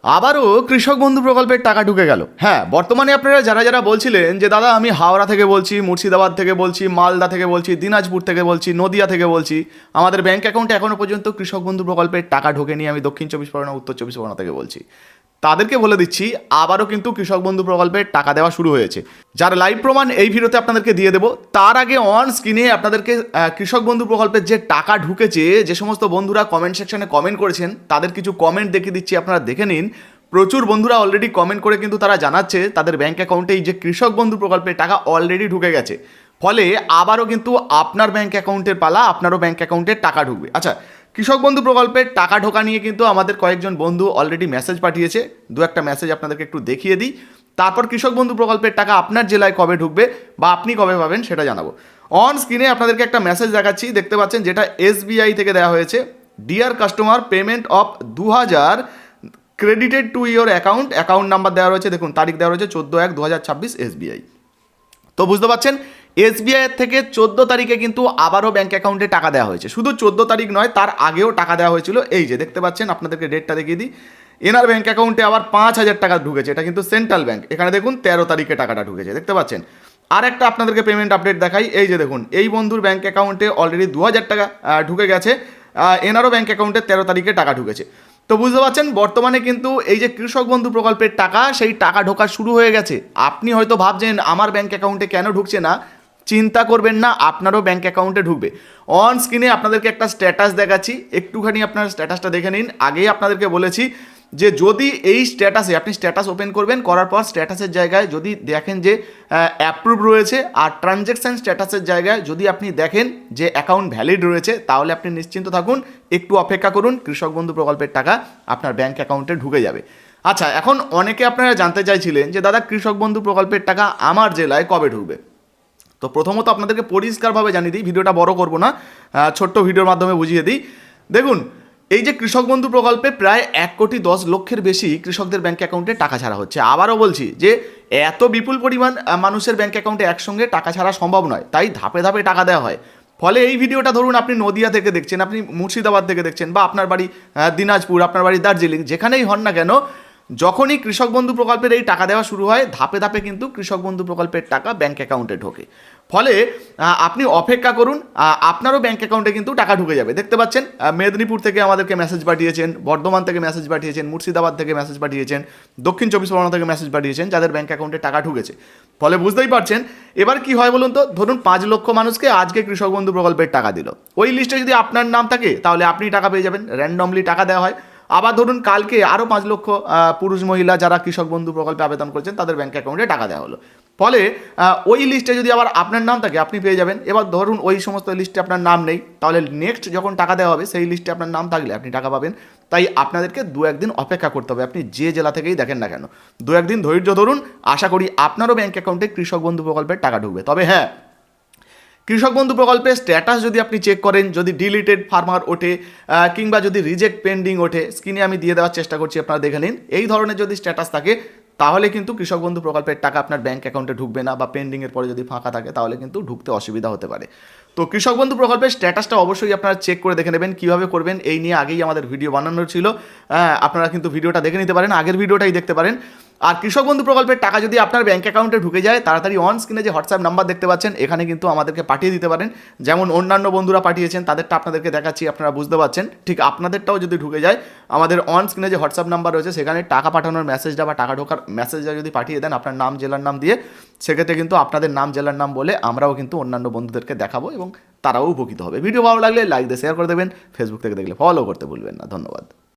আবারও কৃষক বন্ধু প্রকল্পের টাকা ঢুকে গেল। হ্যাঁ, বর্তমানে আপনারা যারা যারা বলছিলেন যে দাদা আমি হাওড়া থেকে বলছি, মুর্শিদাবাদ থেকে বলছি, মালদা থেকে বলছি, দিনাজপুর থেকে বলছি, নদিয়া থেকে বলছি, আমাদের ব্যাংক অ্যাকাউন্টে এখনও পর্যন্ত কৃষক বন্ধু প্রকল্পের টাকা ঢোকেনি, আমি দক্ষিণ চব্বিশ পরগনা, উত্তর চব্বিশ পরগনা থেকে বলছি, তাদেরকে বলে দিচ্ছি আবারও কিন্তু কৃষক বন্ধু প্রকল্পের টাকা দেওয়া শুরু হয়েছে। যার লাইভ প্রমাণ এই ভিডিওতে আপনাদেরকে দিয়ে দেবো। তার আগে অন স্ক্রিনে আপনাদেরকে কৃষক বন্ধু প্রকল্পের যে টাকা ঢুকেছে, যে সমস্ত বন্ধুরা কমেন্ট সেকশনে কমেন্ট করেছেন তাদের কিছু কমেন্ট দেখিয়ে দিচ্ছি, আপনারা দেখে নিন। প্রচুর বন্ধুরা অলরেডি কমেন্ট করে কিন্তু তারা জানাচ্ছে তাদের ব্যাংক অ্যাকাউন্টে এই যে কৃষক বন্ধু প্রকল্পের টাকা অলরেডি ঢুকে গেছে। ফলে আবারও কিন্তু আপনার ব্যাংক অ্যাকাউন্টের পালা, আপনারও ব্যাংক অ্যাকাউন্টে টাকা ঢুকবে। আচ্ছা, কৃষক বন্ধু প্রকল্পের টাকা ঢোকা নিয়ে কিন্তু আমাদের কয়েকজন বন্ধু অলরেডি মেসেজ পাঠিয়েছে। দু একটা মেসেজ আপনাদেরকে একটু দেখিয়ে দিই, তারপর কৃষক বন্ধু প্রকল্পের টাকা আপনার জেলায় কবে ঢুকবে বা আপনি কবে পাবেন সেটা জানাবো। অন স্ক্রিনে আপনাদেরকে একটা মেসেজ দেখাচ্ছি, দেখতে পাচ্ছেন, যেটা এসবিআই থেকে দেওয়া হয়েছে। Deer customer, payment of 2000 credited to your account. Account number দেওয়া রয়েছে, দেখুন তারিখ দেওয়া রয়েছে 14/1/2026 এসবিআই। তো বুঝতে পারছেন, এসবিআই থেকে 14 তারিখে কিন্তু আবারও ব্যাংক অ্যাকাউন্টে টাকা দেওয়া হয়েছে। শুধু 14 তারিখ নয়, তার আগেও টাকা দেওয়া হয়েছিল। এই যে দেখতে পাচ্ছেন, আপনাদেরকে ডেটটা দেখিয়ে দিই। এনার ব্যাংক অ্যাকাউন্টে আবার 5,000 টাকা ঢুকেছে, এটা কিন্তু সেন্ট্রাল ব্যাংক। এখানে দেখুন 13 তারিখে টাকাটা ঢুকেছে, দেখতে পাচ্ছেন। আর একটা আপনাদেরকে পেমেন্ট আপডেট দেখাই। এই যে দেখুন, এই বন্ধুর ব্যাংক অ্যাকাউন্টে অলরেডি 2,000 টাকা ঢুকে গেছে। এনারও ব্যাংক অ্যাকাউন্টে 13 তারিখে টাকা ঢুকেছে। তো বুঝতে পারছেন, বর্তমানে কিন্তু এই যে কৃষক বন্ধু প্রকল্পের টাকা, সেই টাকা ঢোকা শুরু হয়ে গেছে। আপনি হয়তো ভাবছেন আমার ব্যাংক অ্যাকাউন্টে কেন ঢুকছে না, চিন্তা করবেন না, আপনারও ব্যাংক অ্যাকাউন্টে ঢুকবে। অন স্ক্রিনে আপনাদেরকে একটা স্ট্যাটাস দেখাচ্ছি, একটুখানি আপনার স্ট্যাটাসটা দেখে নিন। আগেই আপনাদেরকে বলেছি যে যদি এই স্ট্যাটাসে আপনি স্ট্যাটাস ওপেন করবেন, করার পর স্ট্যাটাসের জায়গায় যদি দেখেন যে অ্যাপ্রুভ রয়েছে, আর ট্রানজ্যাকশান স্ট্যাটাসের জায়গায় যদি আপনি দেখেন যে অ্যাকাউন্ট ভ্যালিড রয়েছে, তাহলে আপনি নিশ্চিন্ত থাকুন, একটু অপেক্ষা করুন, কৃষক বন্ধু প্রকল্পের টাকা আপনার ব্যাংক অ্যাকাউন্টে ঢুকে যাবে। আচ্ছা, এখন অনেকে আপনারা জানতে চাইছিলেন যে দাদা কৃষক বন্ধু প্রকল্পের টাকা আমার জেলায় কবে ঢুকবে। তো প্রথমত আপনাদেরকে পরিষ্কারভাবে জানিয়ে দিই, ভিডিওটা বড় করব না, ছোট্ট ভিডিওর মাধ্যমে বুঝিয়ে দিই। দেখুন, এই যে কৃষক বন্ধু প্রকল্পে প্রায় 1,10,00,000-এর বেশি কৃষকদের ব্যাংক অ্যাকাউন্টে টাকা ছাড়া হচ্ছে। আবারও বলছি যে এত বিপুল পরিমাণ মানুষের ব্যাংক অ্যাকাউন্টে একসঙ্গে টাকা ছাড়া সম্ভব নয়, তাই ধাপে ধাপে টাকা দেওয়া হয়। ফলে এই ভিডিওটা ধরুন আপনি নদিয়া থেকে দেখছেন, আপনি মুর্শিদাবাদ থেকে দেখছেন, বা আপনার বাড়ি দিনাজপুর, আপনার বাড়ি দার্জিলিং, যেখানেই হন না কেন, যখনই কৃষক বন্ধু প্রকল্পের এই টাকা দেওয়া শুরু হয়, ধাপে ধাপে কিন্তু কৃষক বন্ধু প্রকল্পের টাকা ব্যাংক অ্যাকাউন্টে ঢোকে। ফলে আপনি অপেক্ষা করুন, আপনারও ব্যাংক অ্যাকাউন্টে কিন্তু টাকা ঢুকে যাবে। দেখতে পাচ্ছেন, মেদিনীপুর থেকে আমাদেরকে মেসেজ পাঠিয়েছেন, বর্ধমান থেকে মেসেজ পাঠিয়েছেন, মুর্শিদাবাদ থেকে মেসেজ পাঠিয়েছেন, দক্ষিণ চব্বিশ পরগনা থেকে মেসেজ পাঠিয়েছেন, যাদের ব্যাংক অ্যাকাউন্টে টাকা ঢুকেছে। ফলে বুঝতেই পারছেন, এবার কি হয় বলুন তো, ধরুন 5 লক্ষ মানুষকে আজকে কৃষক বন্ধু প্রকল্পের টাকা দিল, ওই লিস্টে যদি আপনার নাম থাকে তাহলে আপনি টাকা পেয়ে যাবেন, র্যান্ডমলি টাকা দেওয়া হয়। আবার ধরুন কালকে আরও 5 লক্ষ পুরুষ মহিলা যারা কৃষক বন্ধু প্রকল্পে আবেদন করেছেন তাদের ব্যাংক অ্যাকাউন্টে টাকা দেওয়া হলো। ফলে ওই লিস্টে যদি আবার আপনার নাম থাকে আপনি পেয়ে যাবেন। এবার ধরুন ওই সমস্ত লিস্টে আপনার নাম নেই, তাহলে নেক্সট যখন টাকা দেওয়া হবে সেই লিস্টে আপনার নাম থাকলে আপনি টাকা পাবেন। তাই আপনাদেরকে 2-1 দিন অপেক্ষা করতে হবে, আপনি যে জেলা থেকেই দেখেন না কেন, 2-1 দিন ধৈর্য ধরুন। আশা করি আপনারও ব্যাংক অ্যাকাউন্টে কৃষক বন্ধু প্রকল্পের টাকা ঢুকবে। তবে হ্যাঁ, কৃষক বন্ধু প্রকল্পের স্ট্যাটাস যদি আপনি চেক করেন, যদি ডিলিটেড ফার্মার ওঠে কিংবা যদি রিজেক্ট পেন্ডিং ওঠে, স্ক্রিনে আমি দিয়ে দেওয়ার চেষ্টা করছি, আপনারা দেখে নিন। এই ধরনের যদি স্ট্যাটাস থাকে তাহলে কিন্তু কৃষক বন্ধু প্রকল্পের টাকা আপনার ব্যাংক অ্যাকাউন্টে ঢুকবে না, বা পেন্ডিংয়ের পরে যদি ফাঁকা থাকে তাহলে কিন্তু ঢুকতে অসুবিধা হতে পারে। তো কৃষক বন্ধু প্রকল্পের স্ট্যাটাসটা অবশ্যই আপনারা চেক করে দেখে নেবেন। কীভাবে করবেন এই নিয়ে আগেই আমাদের ভিডিও বানানোর ছিল, আপনারা কিন্তু ভিডিওটা দেখে নিতে পারেন, আগের ভিডিওটাই দেখতে পারেন। আর কৃষক বন্ধু প্রকল্পের টাকা যদি আপনার ব্যাংক অ্যাকাউন্টে ঢুকে যায়, তাড়াতাড়ি অন স্ক্রিনে যে হোয়াটসঅ্যাপ নাম্বার দেখতে পাচ্ছেন, এখানে কিন্তু আমাদেরকে পাঠিয়ে দিতে পারেন। যেমন অন্যান্য বন্ধুরা পাঠিয়েছেন, তাদেরটা আপনাদেরকে দেখাচ্ছি, আপনারা বুঝতে পারছেন। ঠিক আপনাদেরটাও যদি ঢুকে যায়, আমাদের অন স্ক্রিনে যে হোয়াটসঅ্যাপ নাম্বার রয়েছে সেখানে টাকা পাঠানোর মেসেজটা বা টাকা ঢোকার মেসেজটা যদি পাঠিয়ে দেন আপনার নাম জেলার নাম দিয়ে, সেক্ষেত্রে কিন্তু আপনাদের নাম জেলার নাম বলে আমরাও কিন্তু অন্যান্য বন্ধুদেরকে দেখাবো এবং তারাও উপকৃত হবে। ভিডিও ভালো লাগলে লাইক দিয়ে শেয়ার করে দেবেন, ফেসবুক থেকে দেখলে ফলো করতে ভুলবেন না। ধন্যবাদ।